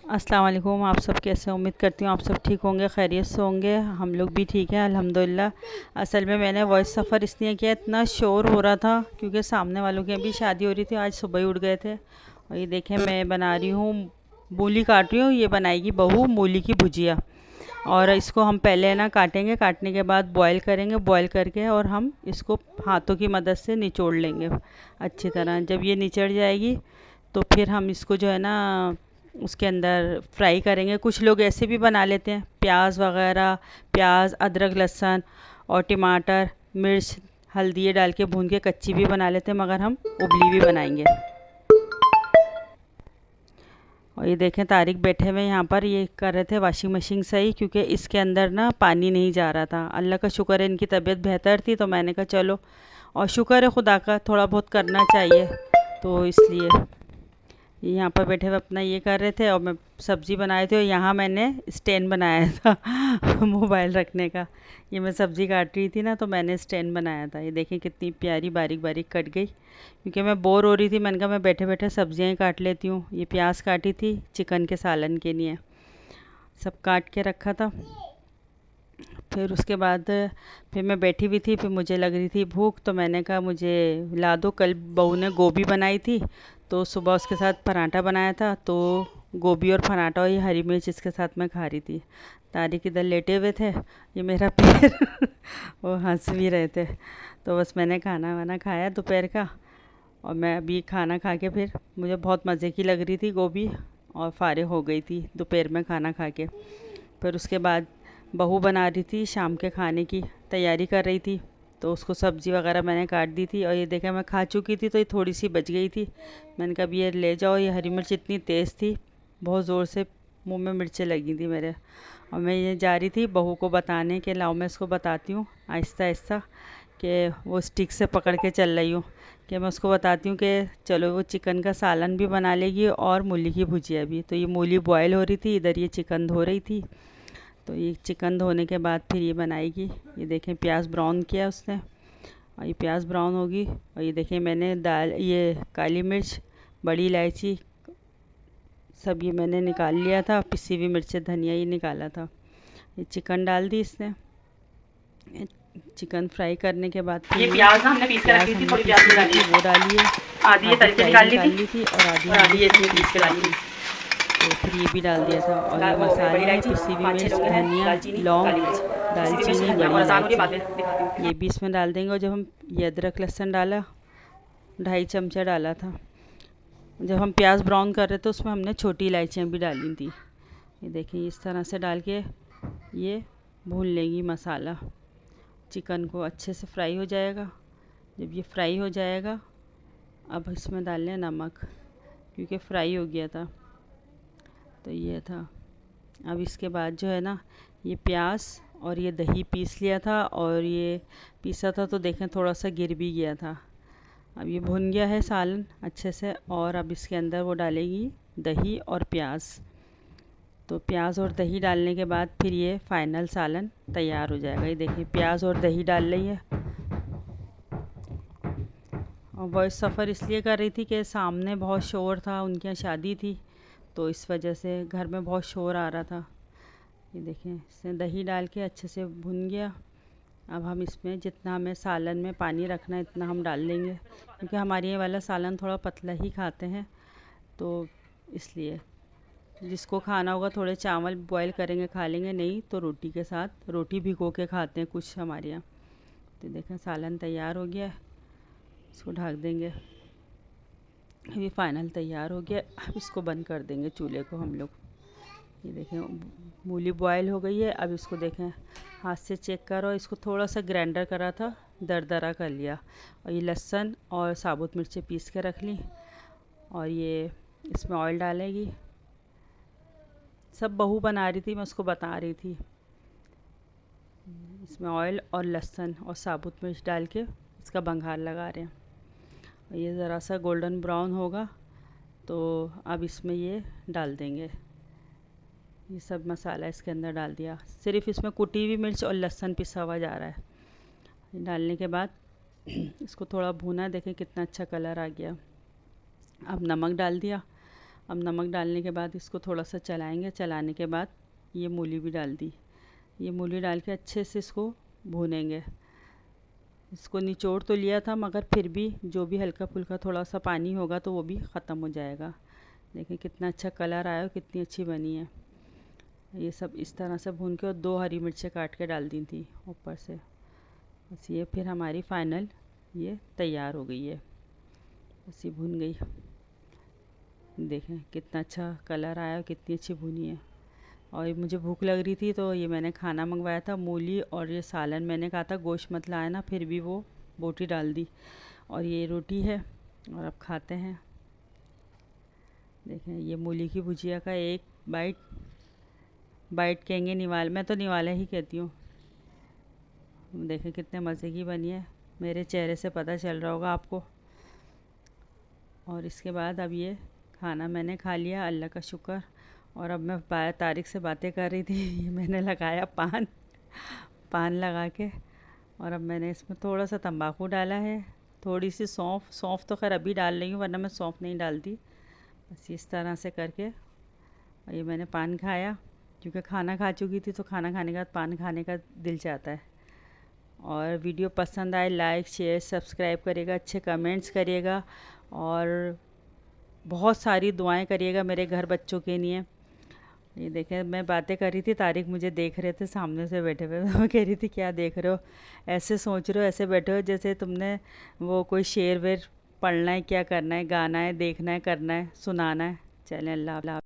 अस्सलाम वालेकुम। आप सब कैसे हैं? उम्मीद करती हूँ आप सब ठीक होंगे, खैरियत से होंगे। हम लोग भी ठीक हैं अल्हम्दुलिल्लाह। असल में मैंने वॉइस सफ़र इसलिए किया, इतना शोर हो रहा था क्योंकि सामने वालों की अभी शादी हो रही थी। आज सुबह ही उठ गए थे। और ये देखें, मैं बना रही हूँ, मूली काट रही हूँ। ये बनाएगी बहू मूली की भुजिया। और इसको हम पहले ना काटेंगे, काटने के बाद बॉईल करेंगे, बॉईल करके और हम इसको हाथों की मदद से निचोड़ लेंगे अच्छी तरह। जब ये निचड़ जाएगी तो फिर हम इसको जो है ना उसके अंदर फ्राई करेंगे। कुछ लोग ऐसे भी बना लेते हैं, प्याज वगैरह, प्याज, अदरक, लहसुन और टमाटर, मिर्च, हल्दी ये डाल के भून के कच्ची भी बना लेते हैं, मगर हम उबली भी बनाएंगे। और ये देखें, तारिक बैठे हुए यहाँ पर, ये कर रहे थे वॉशिंग मशीन सही, क्योंकि इसके अंदर ना पानी नहीं जा रहा था। अल्लाह का शुक्र है इनकी तबीयत बेहतर थी, तो मैंने कहा चलो, और शुक्र है खुदा का, थोड़ा बहुत करना चाहिए, तो इसलिए ये यहाँ पर बैठे हुए अपना ये कर रहे थे। और मैं सब्ज़ी बनाए थे, और यहाँ मैंने स्टैंड बनाया था मोबाइल रखने का। ये मैं सब्ज़ी काट रही थी ना, तो मैंने स्टैंड बनाया था। ये देखें कितनी प्यारी बारीक बारीक कट गई, क्योंकि मैं बोर हो रही थी। मैंने कहा मैं बैठे बैठे सब्जियाँ ही काट लेती हूँ। ये प्याज काटी थी चिकन के सालन के लिए, सब काट के रखा था। फिर उसके बाद फिर मैं बैठी हुई थी, फिर मुझे लग रही थी भूख, तो मैंने कहा मुझे ला दो। कल बहू ने गोभी बनाई थी, तो सुबह उसके साथ पराठा बनाया था, तो गोभी और पराठा और ये हरी मिर्च इसके साथ मैं खा रही थी। तारिक इधर लेटे हुए थे, ये मेरा पैर वो हंस भी रहे थे। तो बस मैंने खाना वाना खाया दोपहर का, और मैं अभी खाना खा के, फिर मुझे बहुत मज़े की लग रही थी गोभी, और फारिग हो गई थी दोपहर में खाना खा के। फिर उसके बाद बहू बना रही थी शाम के खाने की तैयारी कर रही थी, तो उसको सब्ज़ी वगैरह मैंने काट दी थी। और ये देखा, मैं खा चुकी थी, तो ये थोड़ी सी बच गई थी। मैंने कहा अब ये ले जाओ। ये हरी मिर्च इतनी तेज़ थी, बहुत ज़ोर से मुंह में मिर्चें लगी थी मेरे। और मैं ये जा रही थी बहू को बताने के, लाओ मैं इसको बताती हूँ आहिस्ता आहिस्ता, कि वो स्टिक से पकड़ के चल रही हूँ, कि मैं उसको बताती हूँ कि चलो वो चिकन का सालन भी बना लेगी और मूली की भुजिया भी। तो ये मूली बॉयल हो रही थी, इधर ये चिकन धो रही थी। तो ये चिकन धोने के बाद फिर ये बनाएगी। ये देखें, प्याज ब्राउन किया उसने, और ये प्याज ब्राउन होगी। और ये देखें, मैंने दाल, ये काली मिर्च, बड़ी इलायची, सब ये मैंने निकाल लिया था। पिसी हुई मिर्चें, धनिया ये निकाला था। ये चिकन डाल दी इसने। चिकन फ्राई करने के बाद फिर ये ये प्याज ना हमने पीस के रखी थी, थोड़ी प्याज पीसी हुई निकाली थी है, वो डाली है। आधी ये आधी तल के फ्राई निकाल ली निकाल थी ली थी, और आधी और हमने आधी ये इसमें इसमें पीस पीस के ली डाली थी। थी। तो फिर ये भी डाल दिया था। और ये बड़ी मसाले हैं, इलायची, पिसी हुई 5-6 मिर्च, लोग हैं, धनिया, दालचीनी, लौंग, काली मिर्च, पिसी हुई मिर्च, दालचीनी, धनिया। बड़ी और आसान हो रही है, इलायची, बाद में दिखाती हूँ। ये भी इसमें डाल देंगे। और जब हम ये अदरक लहसुन डाला, 2.5 चमचा डाला था। जब हम प्याज ब्राउन कर रहे थे, उसमें हमने छोटी इलायचियाँ भी डाली थी। ये देखिए, इस तरह से डाल के ये भून लेंगी मसाला। चिकन को अच्छे से फ्राई हो जाएगा। जब ये फ्राई हो जाएगा, अब इसमें डाल लें नमक, क्योंकि फ्राई हो गया था। तो ये था। अब इसके बाद जो है ना, ये प्याज और ये दही पीस लिया था, और ये पीसा था, तो देखें थोड़ा सा गिर भी गया था। अब ये भुन गया है सालन अच्छे से, और अब इसके अंदर वो डालेगी दही और प्याज। तो प्याज और दही डालने के बाद फिर ये फाइनल सालन तैयार हो जाएगा। ये देखिए, प्याज और दही डाल रही है। और वॉइस सफ़र इसलिए कर रही थी कि सामने बहुत शोर था, उनके यहाँ शादी थी, तो इस वजह से घर में बहुत शोर आ रहा था। ये देखें, इसमें दही डाल के अच्छे से भुन गया। अब हम इसमें जितना हमें सालन में पानी रखना है इतना हम डाल लेंगे, क्योंकि हमारे ये वाला सालन थोड़ा पतला ही खाते हैं, तो इसलिए जिसको खाना होगा थोड़े चावल बॉईल करेंगे खा लेंगे, नहीं तो रोटी के साथ, रोटी भिगो के खाते हैं कुछ हमारे यहाँ। तो देखें, सालन तैयार हो गया है, इसको ढक देंगे। अभी फाइनल तैयार हो गया। अब इसको बंद कर देंगे चूल्हे को हम लोग। ये देखें, मूली बॉयल हो गई है। अब इसको देखें, हाथ से चेक करो, इसको थोड़ा सा ग्राइंडर करा था, दरदरा कर लिया। और ये लहसुन और साबुत मिर्चें पीस के रख ली, और ये इसमें ऑयल डालेगी। सब बहू बना रही थी, मैं उसको बता रही थी। इसमें ऑयल और लहसुन और साबुत मिर्च डाल के इसका बघार लगा रहे हैं। और ये ज़रा सा गोल्डन ब्राउन होगा, तो अब इसमें ये डाल देंगे। ये सब मसाला इसके अंदर डाल दिया, सिर्फ इसमें कुटी हुई मिर्च और लहसुन पिसा हुआ जा रहा है। डालने के बाद इसको थोड़ा भूना, देखें कितना अच्छा कलर आ गया। अब नमक डाल दिया। अब नमक डालने के बाद इसको थोड़ा सा चलाएंगे। चलाने के बाद ये मूली भी डाल दी। ये मूली डाल के अच्छे से इसको भूनेंगे। इसको निचोड़ तो लिया था, मगर फिर भी जो भी हल्का फुल्का थोड़ा सा पानी होगा तो वो भी ख़त्म हो जाएगा। देखिए कितना अच्छा कलर आया और कितनी अच्छी बनी है। ये सब इस तरह से भून के, और 2 हरी मिर्चें काट के डाल दी थी ऊपर से। बस ये फिर हमारी फाइनल ये तैयार हो गई है। बस ये भून गई। देखें कितना अच्छा कलर आया और कितनी अच्छी भुनी है। और मुझे भूख लग रही थी तो ये मैंने खाना मंगवाया था, मूली और ये सालन। मैंने कहा था गोश्त मत लाया ना, फिर भी वो बोटी डाल दी। और ये रोटी है और अब खाते हैं। देखें ये मूली की भुजिया का एक बाइट कहेंगे, निवाल, मैं तो निवाला ही कहती हूँ। देखें कितने मज़े की बनी है, मेरे चेहरे से पता चल रहा होगा आपको। और इसके बाद अब ये खाना मैंने खा लिया, अल्लाह का शुक्र। और अब मैं तारिक से बातें कर रही थी। ये मैंने लगाया पान लगा के। और अब मैंने इसमें थोड़ा सा तंबाकू डाला है, थोड़ी सी सौंफ तो खैर अभी डाल रही हूँ, वरना मैं सौंफ नहीं डालती। बस इस तरह से करके ये मैंने पान खाया, क्योंकि खाना खा चुकी थी तो खाना खाने के बाद पान खाने का दिल चाहता है। और वीडियो पसंद आए लाइक शेयर सब्सक्राइब करिएगा, अच्छे कमेंट्स करिएगा, और बहुत सारी दुआएं करिएगा मेरे घर बच्चों के लिए। ये देखें मैं बातें कर रही थी, तारिक मुझे देख रहे थे सामने से बैठे हुए। मैं कह रही थी क्या देख रहे हो, ऐसे सोच रहे हो, ऐसे बैठे हो जैसे तुमने वो कोई शेर वेर पढ़ना है, क्या करना है, गाना है, देखना है, करना है, सुनाना है। चलें, अल्लाह।